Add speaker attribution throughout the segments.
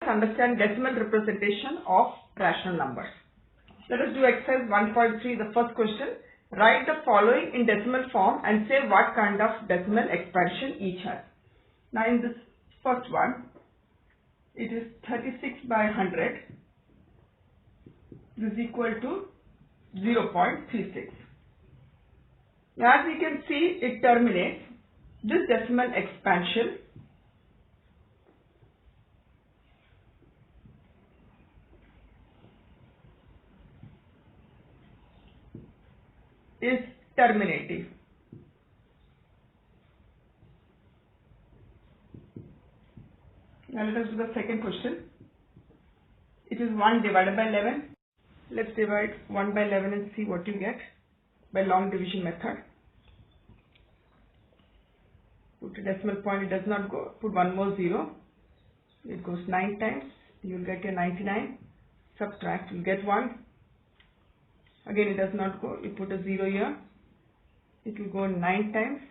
Speaker 1: Understand decimal representation of rational numbers. Let us do exercise 1.3, the first question. Write the following in decimal form and say what kind of decimal expansion each has. Now in this first one, it is 36 by 100. This is equal to 0.36. Now as we can see, it terminates. This decimal expansion is terminating. Now let us do the second question. It is 1 divided by 11. Let's divide 1 by 11 and see what you get by long division method. Put a decimal point, it does not go. Put one more 0. It goes 9 times. You will get your 99. Subtract, you will get 1. Again it does not go. You put a 0 here. It will go 9 times.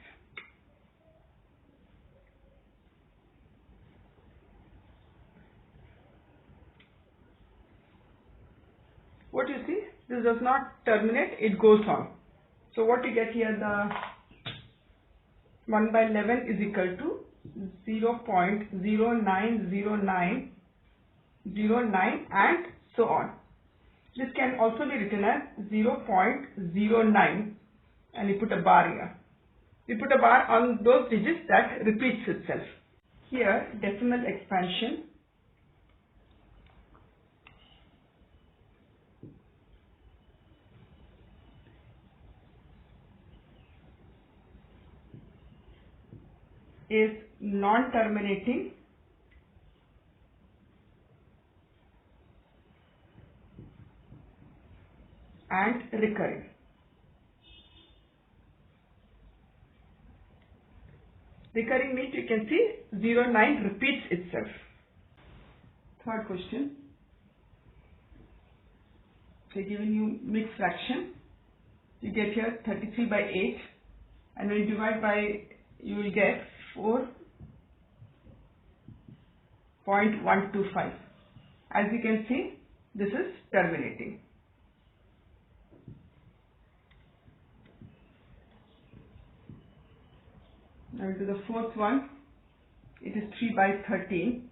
Speaker 1: What you see? This does not terminate. It goes on. So what you get here, the 1 by 11 is equal to 0.090909 and so on. This can also be written as 0.09 and you put a bar here. You put a bar on those digits that repeats itself. Here decimal expansion is non-terminating and recurring. Recurring means you can see 09 repeats itself. Third question. They given you mixed fraction. You get here 33 by 8 and when you divide by you will get 4.125. As you can see, this is terminating. Now to the fourth one, it is 3 by 13.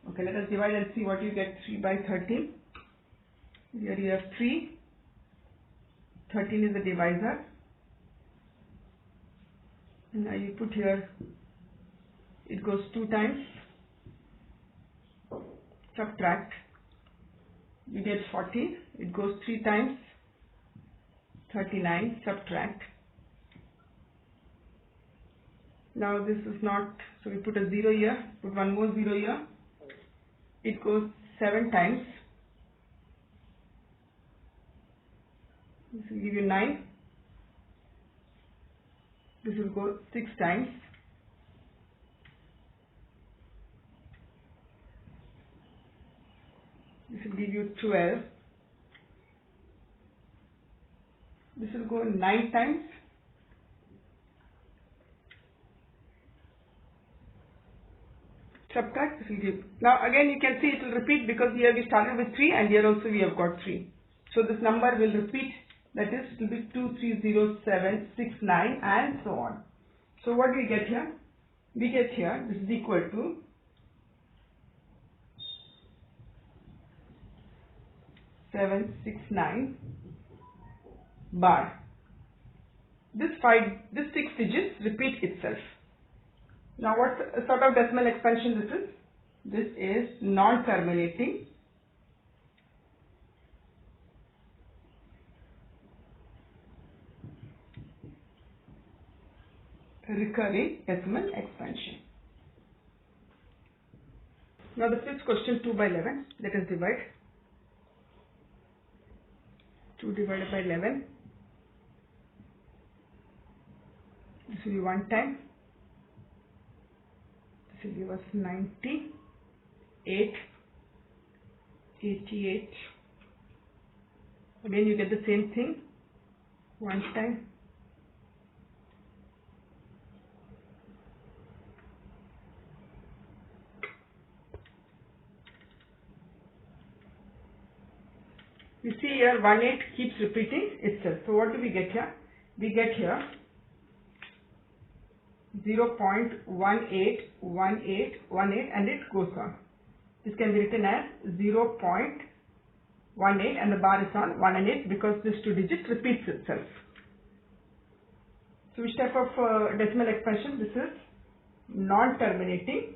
Speaker 1: Okay, let us divide and see what you get. 3 by 13. Here you have 3. 13 is the divisor. And now you put here, it goes 2 times. Subtract. You get 40. It goes 3 times. 39. Subtract. Now this is not, so we put a 0 here, put one more 0 here. It goes 7 times. This will give you 9. This will go 6 times. This will give you 12. This will go 9 times. Subtract, this will give. Now again you can see it will repeat because here we started with 3 and here also we have got 3. So this number will repeat, that is it will be 230769 and so on. So what do we get here? We get here, this is equal to 769 bar. This 6 digits repeat itself. Now what sort of decimal expansion this is? This is non-terminating recurring decimal expansion. Now the fifth question, 2 by 11. Let us divide. 2 divided by 11. This will be 1 time. This will give us 90, 8, 88. Again you get the same thing. 1 time. You see here 18 keeps repeating itself. So what do we get here? We get here 0.181818 and it goes on. This can be written as 0.18 and the bar is on 1 and 8 because this 2 digit repeats itself. So which type of decimal expansion? This is non-terminating.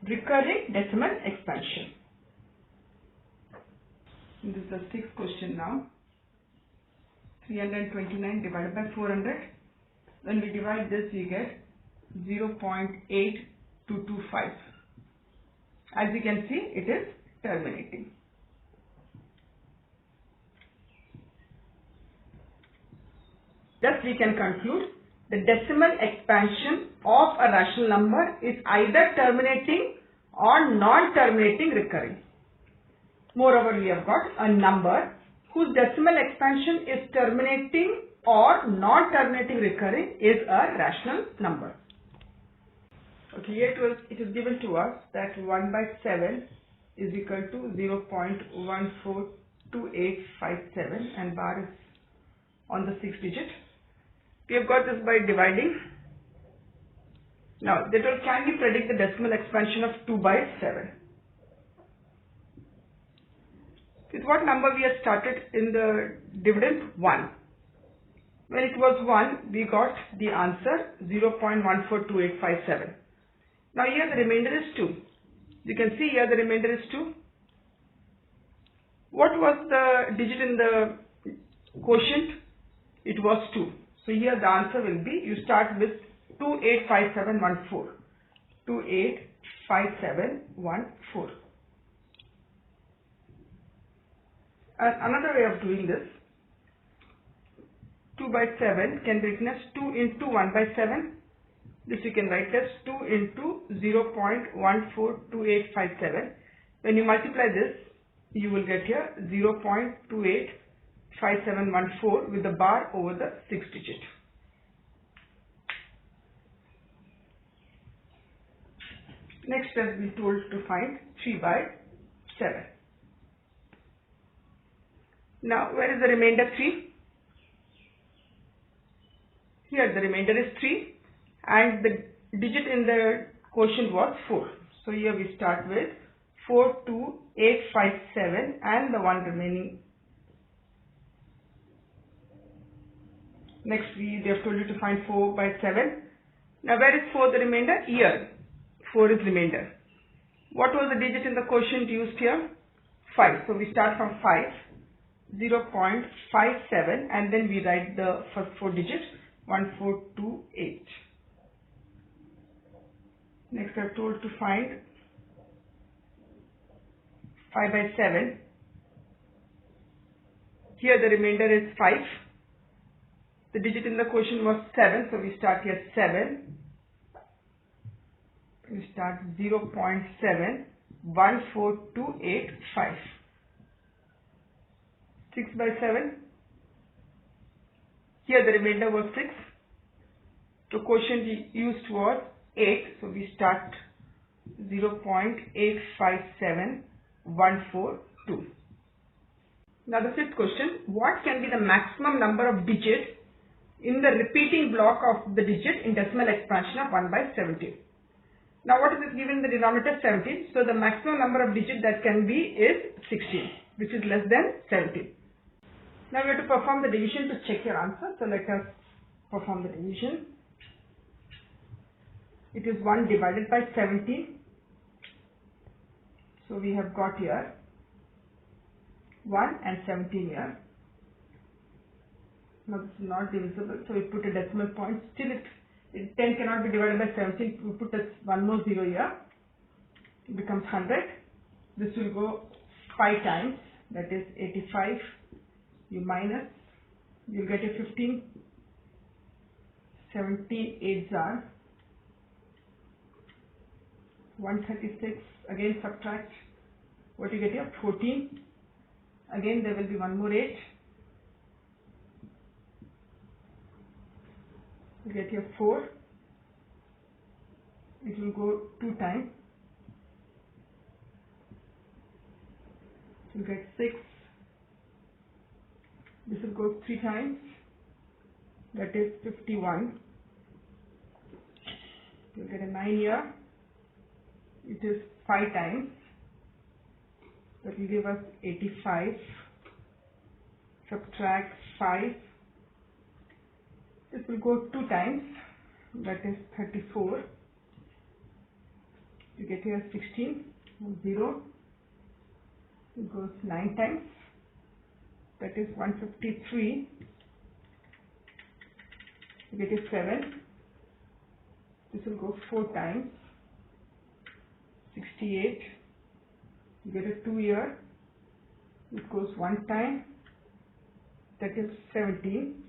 Speaker 1: Recurring decimal expansion. This is the 6th question now. 329 divided by 400. When we divide this, we get 0.8225. As you can see, it is terminating. Thus, we can conclude the decimal expansion of a rational number is either terminating or non-terminating recurring. Moreover, we have got a number whose decimal expansion is terminating or non-terminating recurring is a rational number. Okay, here it is given to us that 1 by 7 is equal to 0.142857 and bar is on the 6th digit. We have got this by dividing. Now, can you predict the decimal expansion of 2 by 7? With what number we have started in the dividend? 1. When it was 1, we got the answer 0.142857. Now here the remainder is 2. You can see here the remainder is 2. What was the digit in the quotient? It was 2. So here the answer will be, you start with 285714. 285714. Another way of doing this, 2 by 7 can be written as 2 into 1 by 7. This you can write as 2 into 0.142857. When you multiply this, you will get here 0.285714 with the bar over the 6th digit. Next step we are told to find 3 by 7. Now where is the remainder 3? Here the remainder is 3 and the digit in the quotient was 4. So here we start with 42857 and the one remaining. Next they have told you to find 4 by 7. Now where is 4 the remainder? Here 4 is remainder. What was the digit in the quotient used here? 5. So we start from 5, 0.57 and then we write the first 4 digits 1428. Next I am told to find 5 by 7. Here the remainder is 5. The digit in the quotient was 7, so we start here 7. We start 0.714285. 6 by 7. Here the remainder was 6. The quotient used was 8, so we start 0.857142. Now the 5th question, what can be the maximum number of digits in the repeating block of the digit in decimal expansion of 1 by 17? Now what is it given in the denominator? 17. So the maximum number of digits that can be is 16, which is less than 17. Now we have to perform the division to check your answer. So let us perform the division. It is 1 divided by 17. So we have got here 1 and 17 here. Now this is not divisible, so we put a decimal point. Still 10 cannot be divided by 17. We put one more 0 here. It becomes 100. This will go 5 times, that is 85. You minus, you will get a 15. 17 8s are 136. Again subtract. What you get here? 14. Again there will be one more 8. You get here 4. It will go 2 times. you'll get 6. This will go 3 times, that is 51. You'll get a 9 here, it is 5 times, that will give us 85. Subtract 5, this will go 2 times, that is 34. You get here 16, 0, it goes 9 times, that is 153. You get here 7, this will go 4 times, 68. You get a 2 here, it goes 1 time, that is 17.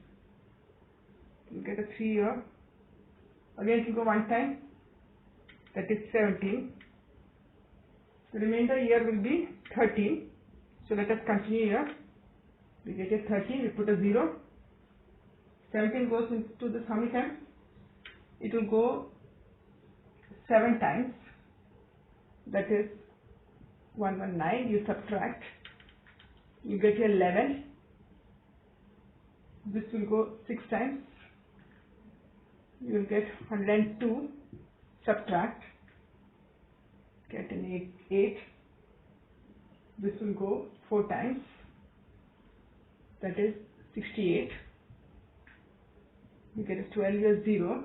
Speaker 1: You get a 3 here, again it will go 1 time, that is 17. The remainder here will be 13. So let us continue here. We get a 13, we put a 0. 17 goes into this how many times? It will go 7 times, that is 119. You subtract, you get here 11. This will go 6 times, you will get 102. Subtract, get an 8. This will go 4 times, that is 68. You get a 12 here 0.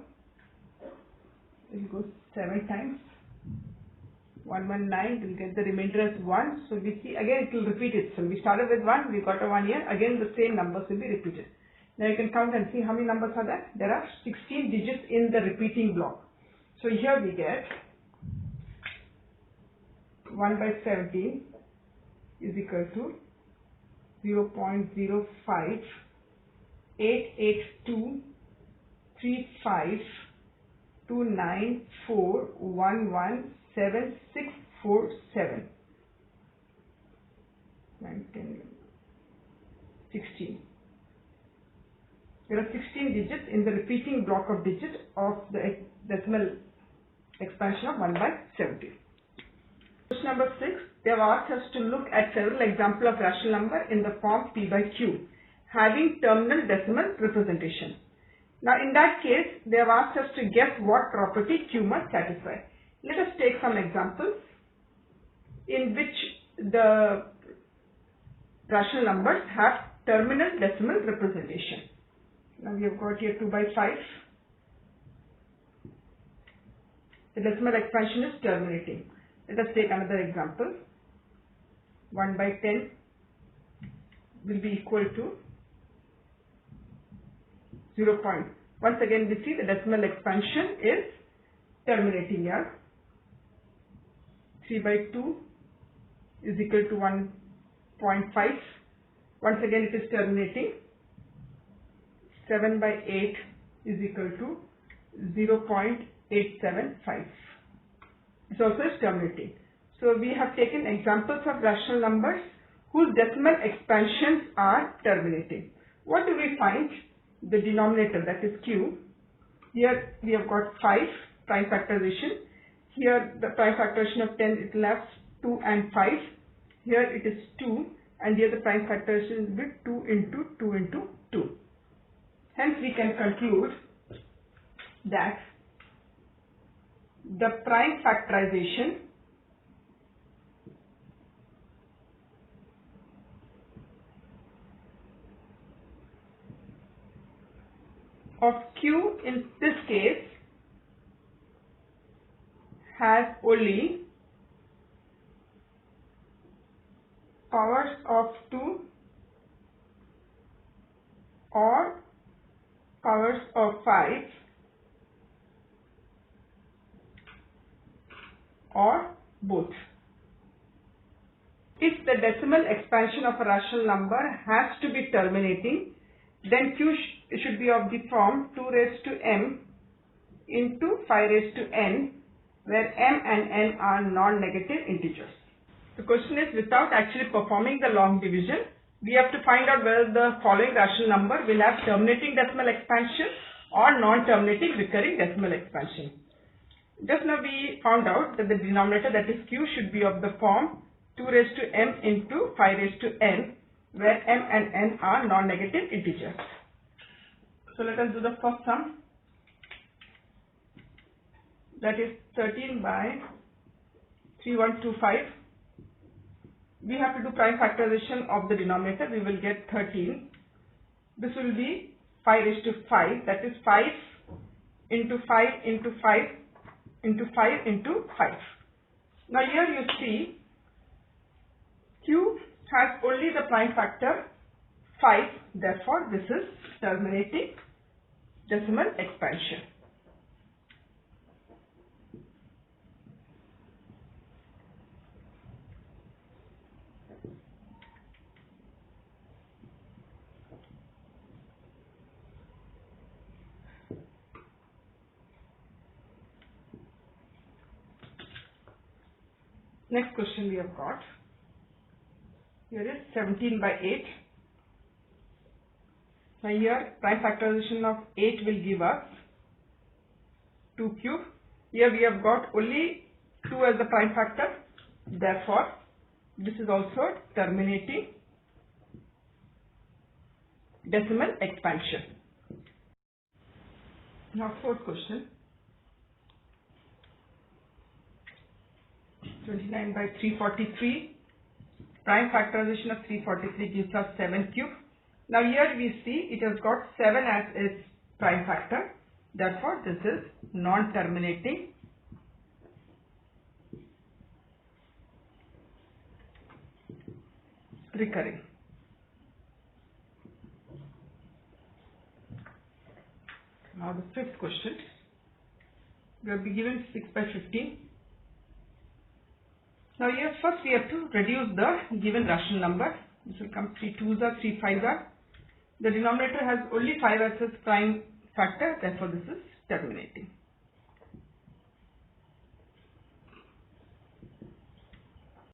Speaker 1: It will go 7 times, 119. We will get the remainder as 1. So we see again it will repeat itself. We started with 1, we got a 1 here. Again the same numbers will be repeated. Now you can count and see how many numbers are there. There are 16 digits in the repeating block. So here we get 1 by 17 is equal to 0.05 882 35 294 117 9, 10, 16. There are 16 digits in the repeating block of digits of the decimal expansion of 1 by 70. Question number 6. They have asked us to look at several examples of rational number in the form P by Q having terminal decimal representation. Now in that case, they have asked us to guess what property Q must satisfy. Let us take some examples in which the rational numbers have terminal decimal representation. Now we have got here 2 by 5. The decimal expansion is terminating. Let us take another example. 1 by 10 will be equal to 0. Once again we see the decimal expansion is terminating here. 3 by 2 is equal to 1.5. Once again it is terminating. 7 by 8 is equal to 0.875. This also is terminating. So we have taken examples of rational numbers whose decimal expansions are terminating. What do we find? The denominator, that is Q. Here we have got 5 prime factorization. Here the prime factorization of 10 it left 2 and 5. Here it is 2 and here the prime factorization will be 2 into 2 into 2. Hence we can conclude that the prime factorization of Q in this case has only powers of 2 or powers of 5 or both. If the decimal expansion of a rational number has to be terminating, then Q should be of the form 2 raised to m into 5 raised to n, where m and n are non-negative integers. The question is, without actually performing the long division, we have to find out whether the following rational number will have terminating decimal expansion or non-terminating recurring decimal expansion. Just now we found out that the denominator, that is Q, should be of the form 2 raised to m into 5 raised to n, where m and n are non-negative integers. So let us do the first sum. That is 13 by 3125. We have to do prime factorization of the denominator. We will get 13. This will be 5 raised to 5. That is 5 into 5 into 5 into 5 into 5. Now here you see Q has only the prime factor 5. Therefore, this is terminating decimal expansion. Next question we have got. Here is 17 by 8. Now here prime factorization of 8 will give us 2 cube. Here we have got only 2 as the prime factor. Therefore, this is also terminating decimal expansion. Now fourth question. 29 by 343. Prime factorization of 343 gives us 7 cube. Now here we see it has got 7 as its prime factor. Therefore, this is non-terminating recurring. Now the fifth question. We have been given 6 by 15. Now here first we have to reduce the given rational number. This will come 3 2s are 3 5s are. The denominator has only 5 as its prime factor, therefore this is terminating.